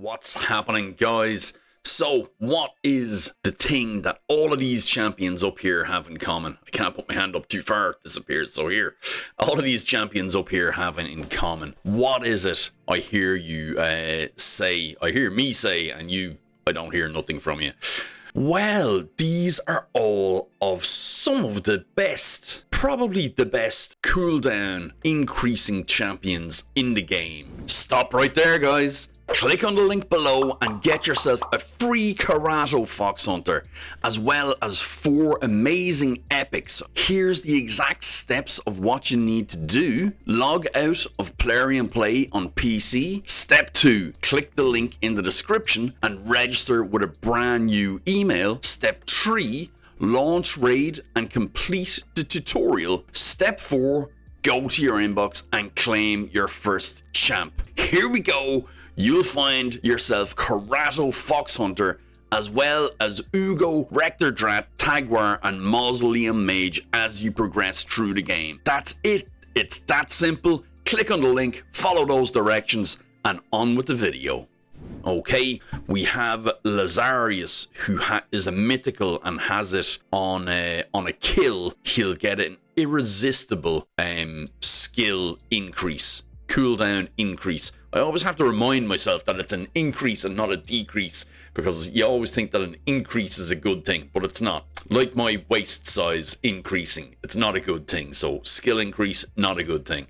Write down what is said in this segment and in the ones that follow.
What's happening, guys? So, what is the thing that all of these champions up here have in common? I can't put my hand up too far, it disappears, so here. All of these champions up here have in common. What is it I hear you say, I hear me say, and I don't hear nothing from you. Well, these are all of some of the best, probably the best cooldown increasing champions in the game. Stop right there, guys. Click on the link below and get yourself a free Karato Fox Hunter, as well as 4 amazing epics. Here's the exact steps of what you need to do. Log out of Plarium Play on PC. Step 2, click the link in the description and register with a brand new email. Step 3, launch raid and complete the tutorial. Step 4, go to your inbox and claim your first champ. Here we go. You'll find yourself Karato Fox Hunter, as well as Uugo, Rector, Drath, Tagoar, and Mausoleum Mage as you progress through the game. That's it. It's that simple. Click on the link, follow those directions, and on with the video. Okay, we have Lazarus, who is a mythical and has it on a kill. He'll get an irresistible skill increase, cooldown increase. I always have to remind myself that it's an increase and not a decrease, because you always think that an increase is a good thing, but it's not. Like my waist size increasing, it's not a good thing. So skill increase, not a good thing.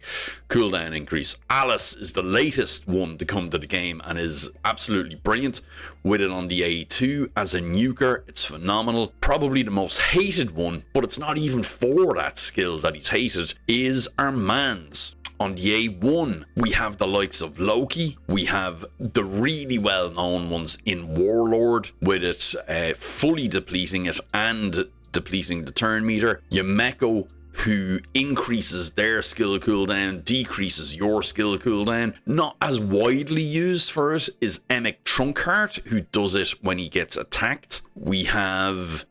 Cooldown increase. Alice is the latest one to come to the game and is absolutely brilliant with it on the A2 as a nuker. It's phenomenal. Probably the most hated one, but it's not even for that skill that he's hated, is Armand's. On the A1, we have the likes of Loki. We have the really well-known ones in Warlord, with it fully depleting it and depleting the turn meter. Yumeko, who increases their skill cooldown, decreases your skill cooldown. Not as widely used for it is Emic Trunkheart, who does it when he gets attacked. We have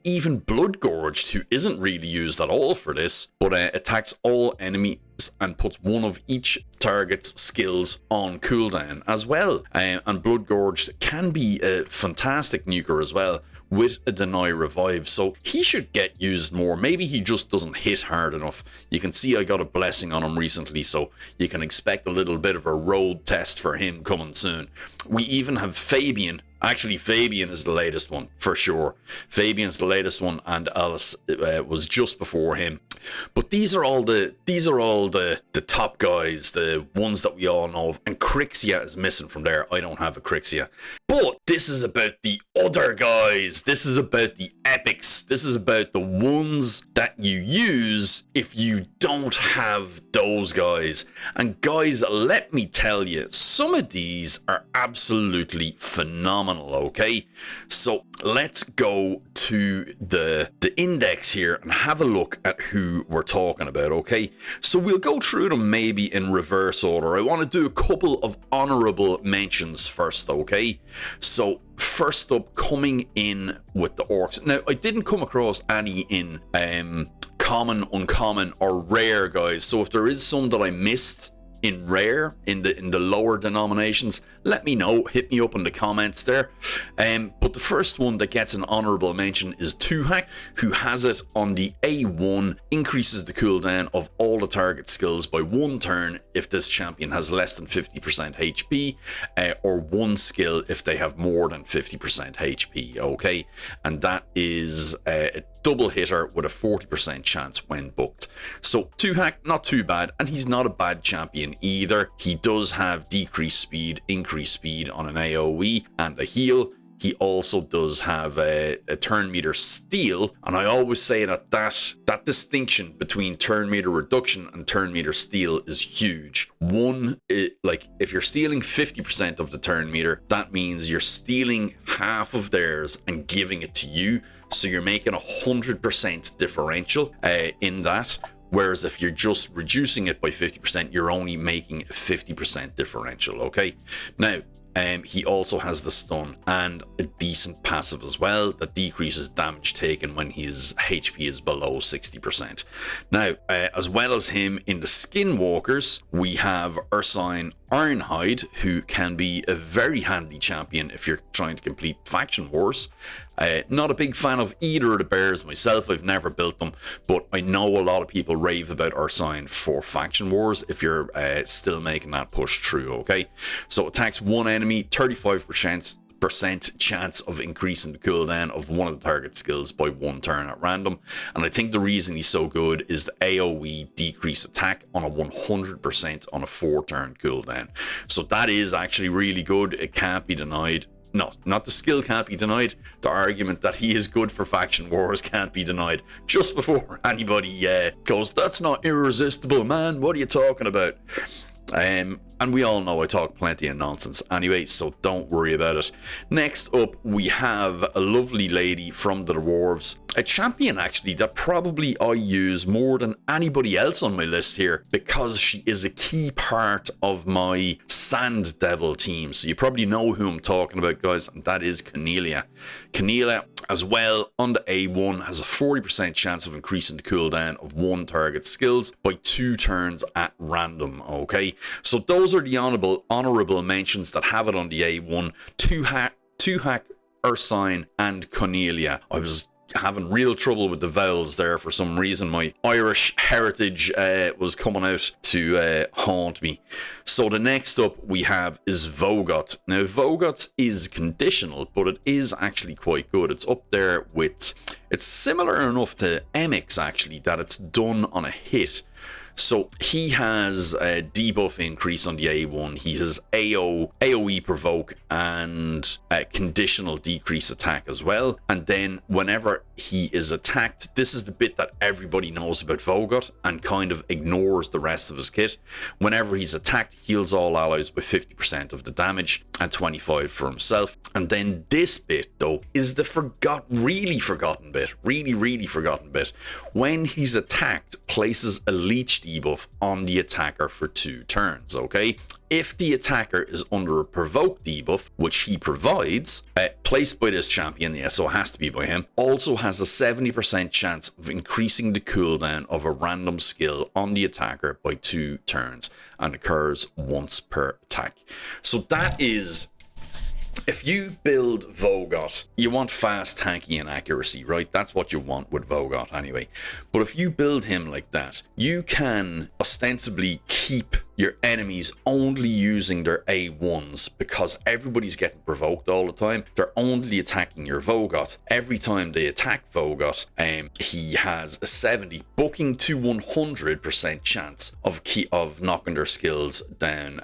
even Bloodgorged, who isn't really used at all for this, but attacks all enemies and puts one of each target's skills on cooldown as well. And Bloodgorged can be a fantastic nuker as well, with a deny revive, so he should get used more. Maybe he just doesn't hit hard enough. You can see I got a blessing on him recently, so you can expect a little bit of a road test for him coming soon. We even have Fabian. Actually, Fabian is the latest one, for sure. Fabian's the latest one, and Alice was just before him. But these are all the top guys, the ones that we all know of. And Crixia is missing from there. I don't have a Crixia. But this is about the other guys. This is about the epics. This is about the ones that you use if you don't have those guys. And guys, let me tell you, some of these are absolutely phenomenal. Okay, so let's go to the index here and have a look at who we're talking about. Okay, so we'll go through them maybe in reverse order. I want to do a couple of honorable mentions first. Okay, so first up, coming in with the orcs. Now, I didn't come across any in common, uncommon, or rare, guys, so if there is some that I missed in rare, in the lower denominations, let me know. Hit me up in the comments there. But the first one that gets an honorable mention is Tuhak, who has it on the A1, increases the cooldown of all the target skills by 1 turn if this champion has less than 50% HP, or 1 skill if they have more than 50% HP. Okay, and that is a double hitter with a 40% chance when booked. So Tuhak, not too bad, and he's not a bad champion either. He does have decreased speed, increased speed on an AoE, and a heal. He also does have a turn meter steal, and I always say that distinction between turn meter reduction and turn meter steal is huge. Like if you're stealing 50% of the turn meter, that means you're stealing half of theirs and giving it to you, so you're making 100% differential in that. Whereas if you're just reducing it by 50%, you're only making a 50% differential. Okay, now he also has the stun and a decent passive as well that decreases damage taken when his HP is below 60%. Now, as well as him in the skinwalkers, we have Ursine Ironhide, who can be a very handy champion if you're trying to complete faction wars. Not a big fan of either of the bears myself. I've never built them, but I know a lot of people rave about Ursine for faction wars if you're still making that push through, okay? So attacks one enemy, 35% chance of increasing the cooldown of one of the target skills by 1 turn at random. And I think the reason he's so good is the AoE decrease attack on a 100% on a 4-turn cooldown. So that is actually really good. It can't be denied. No, not the skill can't be denied. The argument that he is good for faction wars can't be denied. Just before anybody goes, that's not irresistible, man. What are you talking about? And we all know I talk plenty of nonsense anyway, so don't worry about it. Next up, we have a lovely lady from the dwarves. A champion, actually, that probably I use more than anybody else on my list here, because she is a key part of my Sand Devil team. So you probably know who I'm talking about, guys, and that is Cornelia. Cornelia, as well, on the A1, has a 40% chance of increasing the cooldown of one target skills by 2 turns at random, okay? So those are the honorable mentions that have it on the A1. Two hack Ursine and Cornelia. I was having real trouble with the vowels there for some reason. My Irish heritage was coming out to haunt me. So the next up we have is Vogot. Now Vogot is conditional, but it is actually quite good. It's up there with, it's similar enough to Emix actually, that it's done on a hit. So he has a debuff increase on the A1. He has AoE provoke and a conditional decrease attack as well. And then whenever he is attacked, this is the bit that everybody knows about Vogot and kind of ignores the rest of his kit. Whenever he's attacked, heals all allies by 50% of the damage and 25 for himself. And then this bit though is the really forgotten bit. When he's attacked, places a leech debuff on the attacker for 2 turns, okay? If the attacker is under a provoke debuff, which he provides, placed by this champion, yeah, so it has to be by him, also has a 70% chance of increasing the cooldown of a random skill on the attacker by 2 turns and occurs once per attack. So that is, if you build Vogot, you want fast, tanky, and accuracy, right? That's what you want with Vogot anyway. But if you build him like that, you can ostensibly keep your enemies only using their A1s because everybody's getting provoked all the time. They're only attacking your Vogot. Every time they attack Vogot, he has a 70 booking to 100% chance of knocking their skills down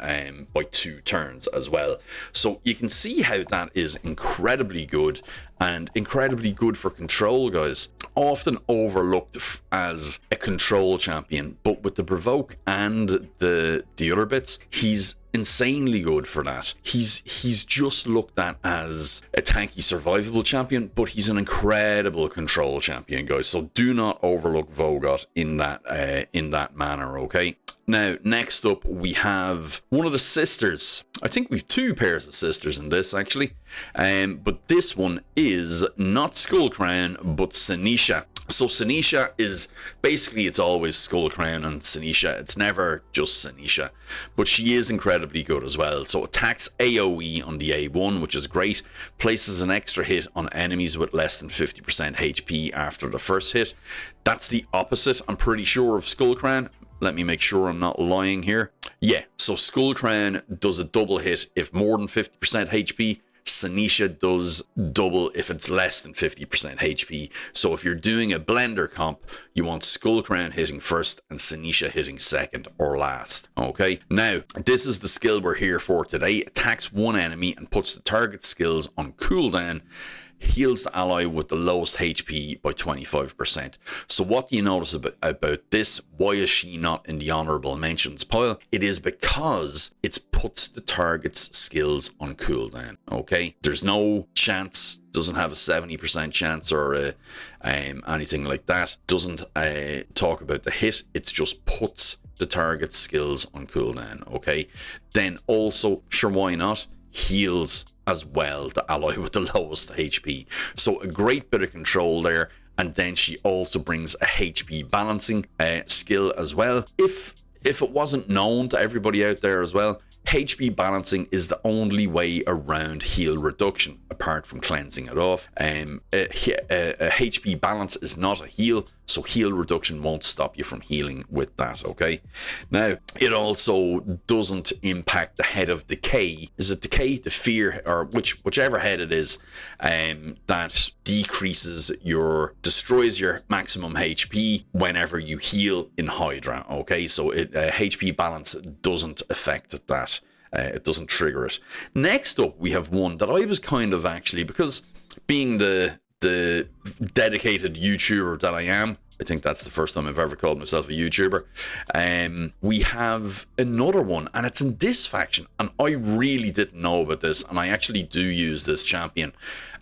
by 2 turns as well. So you can see how that is incredibly good and incredibly good for control, guys. Often overlooked as a control champion, but with the provoke and the other bits, he's insanely good for that. He's just looked at as a tanky survivable champion, but he's an incredible control champion, guys. So do not overlook Vogot in that manner, okay? Now, next up, we have one of the sisters. I think we've 2 pairs of sisters in this, actually. But this one is not Skullcrown, but Sinisha. So Sinisha is, basically it's always Skullcrown and Sinisha. It's never just Sinisha. But she is incredibly good as well. So attacks AoE on the A1, which is great. Places an extra hit on enemies with less than 50% HP after the first hit. That's the opposite, I'm pretty sure, of Skullcrown. Let me make sure I'm not lying here. Yeah, so Skullcrown does a double hit if more than 50% HP. Sinisha does double if it's less than 50% HP. So if you're doing a blender comp, you want Skullcrown hitting first and Sinisha hitting second or last. Okay, now this is the skill we're here for today. Attacks one enemy and puts the target skills on cooldown. Heals the ally with the lowest HP by 25%. So what do you notice about this? Why is she not in the honorable mentions pile? It is because it puts the target's skills on cooldown. Okay, there's no chance, doesn't have a 70% chance or anything like that. Doesn't talk about the hit. It just puts the target's skills on cooldown. Okay, then also, sure, why not? Heals as well the ally with the lowest HP. So a great bit of control there. And then she also brings a HP balancing skill as well. If it wasn't known to everybody out there as well, HP balancing is the only way around heal reduction, apart from cleansing it off. A HP balance is not a heal, so heal reduction won't stop you from healing with that, okay? Now, it also doesn't impact the head of decay. Is it decay, the fear, or whichever head it is, that destroys your maximum HP whenever you heal in Hydra, okay? So HP balance doesn't affect that. It doesn't trigger it. Next up, we have one that I was kind of actually, because being the dedicated YouTuber that I am, I think that's the first time I've ever called myself a YouTuber. We have another one, and it's in this faction, and I really didn't know about this, and I actually do use this champion,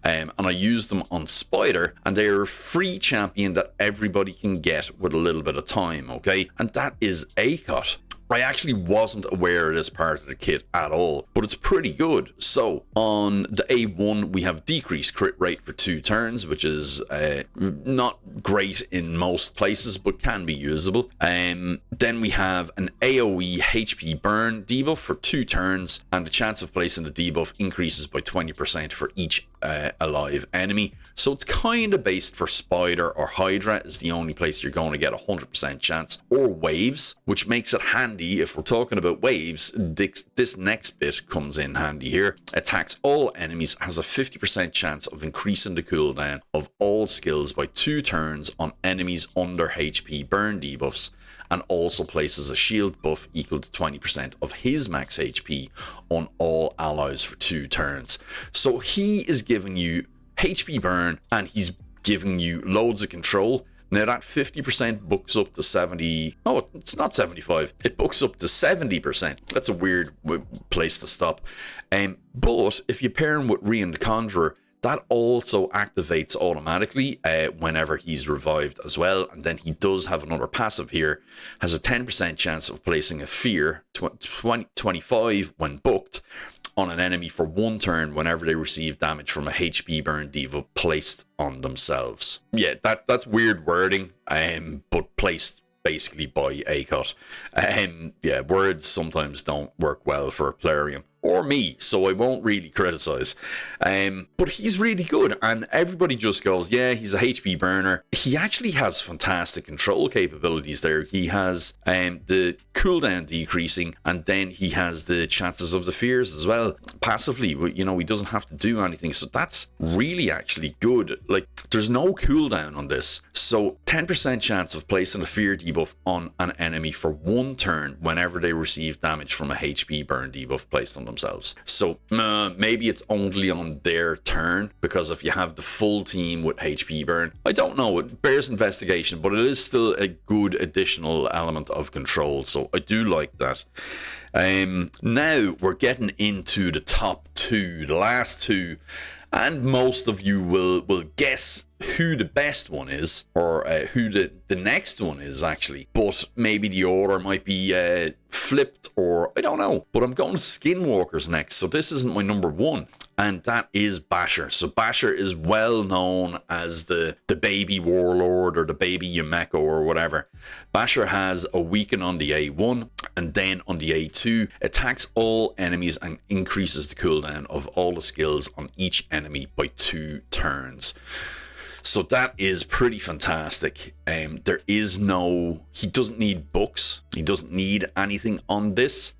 and I use them on Spider, and they're a free champion that everybody can get with a little bit of time, okay? And that is Acot. I actually wasn't aware of this part of the kit at all, but it's pretty good. So on the A1, we have decreased crit rate for 2 turns, which is not great in most places, but can be usable. Then we have an AoE HP burn debuff for 2 turns, and the chance of placing the debuff increases by 20% for each alive enemy. So it's kind of based for Spider or Hydra is the only place you're going to get 100% chance, or Waves, which makes it handy if we're talking about waves. This next bit comes in handy here. Attacks all enemies, has a 50% chance of increasing the cooldown of all skills by 2 turns on enemies under HP burn debuffs, and also places a shield buff equal to 20% of his max HP on all allies for 2 turns. So he is giving you HP burn, and he's giving you loads of control. Now that 50% books up to 70. Oh, it's not 75. It books up to 70%. That's a weird place to stop. But if you pair him with Rian the Conjurer, that also activates automatically whenever he's revived as well. And then he does have another passive here. Has a 10% chance of placing a fear, 25 when booked, on an enemy for 1 turn whenever they receive damage from a HP burn debuff placed on themselves. Yeah, that's weird wording, but placed basically by Acot. Yeah, words sometimes don't work well for Plarium or me, so I won't really criticize. But he's really good, and everybody just goes, yeah, he's a HP burner. He actually has fantastic control capabilities there. He has the cooldown decreasing, and then he has the chances of the fears as well. Passively, you know, he doesn't have to do anything, so that's really actually good. Like, there's no cooldown on this, so 10% chance of placing a fear debuff on an enemy for 1 turn whenever they receive damage from a HP burn debuff placed on themselves. So maybe it's only on their turn, because if you have the full team with HP burn, I don't know, it bears investigation, but it is still a good additional element of control, so I do like that. Now we're getting into the top 2, the last 2, and most of you will guess who the best one is, or who the next one is actually, but maybe the order might be flipped, or I don't know. But I'm going to Skinwalkers next, so this isn't my number 1, and that is Basher. So Basher is well known as the baby warlord, or the baby Yumeko, or whatever. Basher has a weaken on the A1, and then on the A2 attacks all enemies and increases the cooldown of all the skills on each enemy by 2 turns. So that is pretty fantastic. He doesn't need books. He doesn't need anything on this.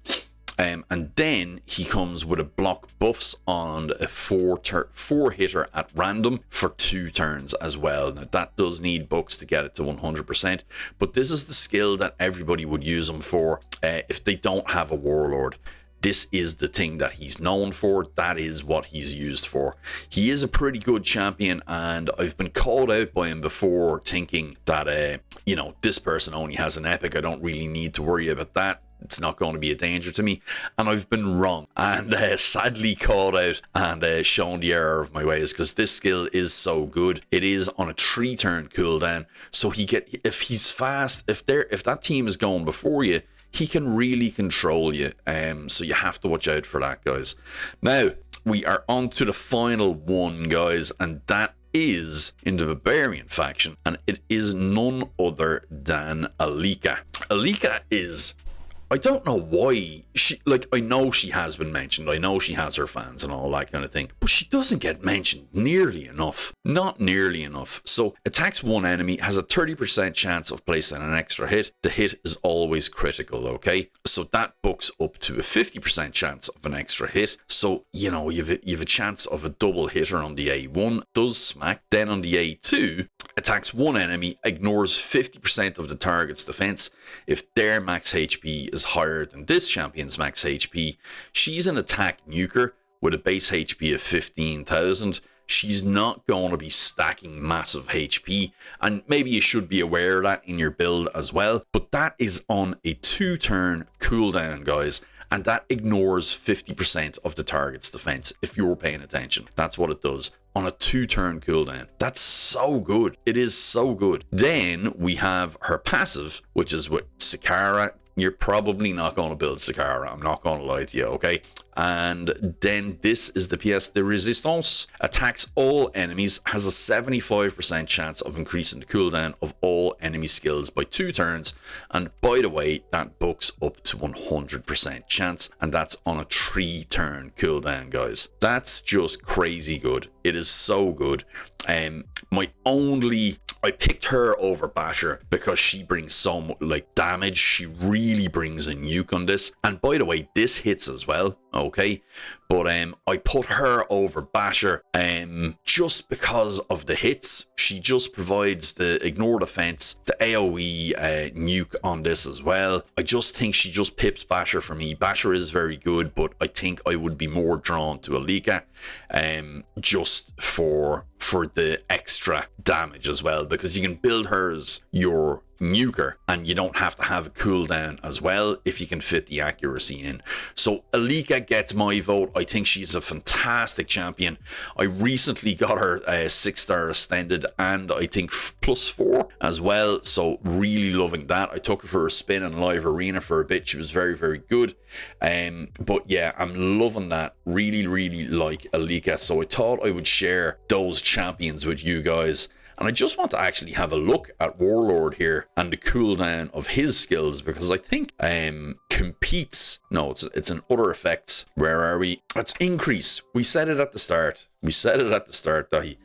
And then he comes with a block buffs on a 4 hitter at random for 2 turns as well. Now that does need books to get it to 100%, but this is the skill that everybody would use him for if they don't have a warlord. This is the thing that he's known for. That is what he's used for. He is a pretty good champion, and I've been called out by him before thinking that, you know, this person only has an epic. I don't really need to worry about that. It's not going to be a danger to me. And I've been wrong, and sadly called out and shown the error of my ways, because this skill is so good. It is on a 3-turn cooldown, so if he's fast, if that team is going before you, he can really control you, so you have to watch out for that, guys. Now, we are on to the final one, guys, and that is in the Barbarian faction, and it is none other than Alika. Alika is I don't know why she, like, I know she has been mentioned, I know she has her fans and all that kind of thing, but she doesn't get mentioned nearly enough. Not nearly enough. So attacks one enemy, has a 30% chance of placing an extra hit. The hit is always critical, okay? So that books up to a 50% chance of an extra hit. So, you know, you've a chance of a double hitter on the A1, does smack. Then on the A2, attacks one enemy, ignores 50% of the target's defense. If their max HP is higher than this champion's max HP, she's an attack nuker with a base HP of 15,000. She's not going to be stacking massive HP, and maybe you should be aware of that in your build as well. But that is on a 2-turn cooldown, guys, and that ignores 50% of the target's defense if you're paying attention. That's what it does on a 2-turn cooldown. That's so good. It is so good. Then we have her passive, which is with Sakara. You're probably not going to build Sakara, I'm not going to lie to you, okay? And then this is the pièce de résistance. Attacks all enemies, has a 75% chance of increasing the cooldown of all enemy skills by 2 turns. And by the way, that books up to 100% chance, and that's on a 3-turn cooldown, guys. That's just crazy good. It is so good. I picked her over Basher because she brings so much, like, damage. She really brings a nuke on this. And by the way, this hits as well, okay? But I put her over Basher just because of the hits. She just provides the ignore defense, the AoE nuke on this as well. I just think she just pips Basher for me. Basher is very good, but I think I would be more drawn to Alika just for the extra damage as well, because you can build her as your nuker and you don't have to have a cooldown as well if you can fit the accuracy in. So Alika gets my vote. I think she's a fantastic champion. I recently got her 6-star extended and I think +4 as well, so really loving that. I took her for a spin in live arena for a bit. She was very, very good. But yeah, I'm loving that. Really, really like Alika, so I thought I would share those champions with you guys. And I just want to actually have a look at Warlord here and the cooldown of his skills, because I think competes. No, it's in other effects. Where are we? It's increase. We said it at the start. Dahi.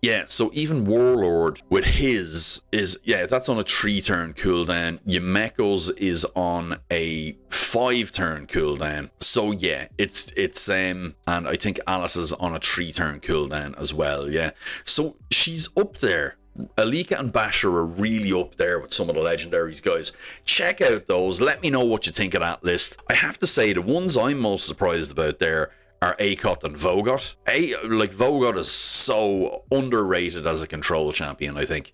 Yeah, so even Warlord with his is, yeah, that's on a 3-turn cooldown. Yameko's is on a 5-turn cooldown. So yeah, it's and I think Alice is on a 3-turn cooldown as well. Yeah, so she's up there. Alika and Basher are really up there with some of the legendaries, guys. Check out those. Let me know what you think of that list. I have to say, the ones I'm most surprised about there are Akot and Vogot. Vogot is so underrated as a control champion, I think.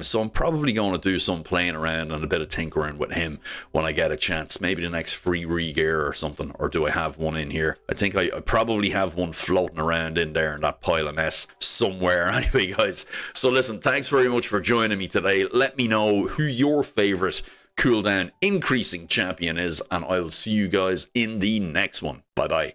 So I'm probably going to do some playing around and a bit of tinkering with him when I get a chance. Maybe the next free re-gear or something. Or do I have one in here? I think I probably have one floating around in there in that pile of mess somewhere. Anyway, guys. So listen, thanks very much for joining me today. Let me know who your favorite cooldown increasing champion is, and I will see you guys in the next one. Bye bye.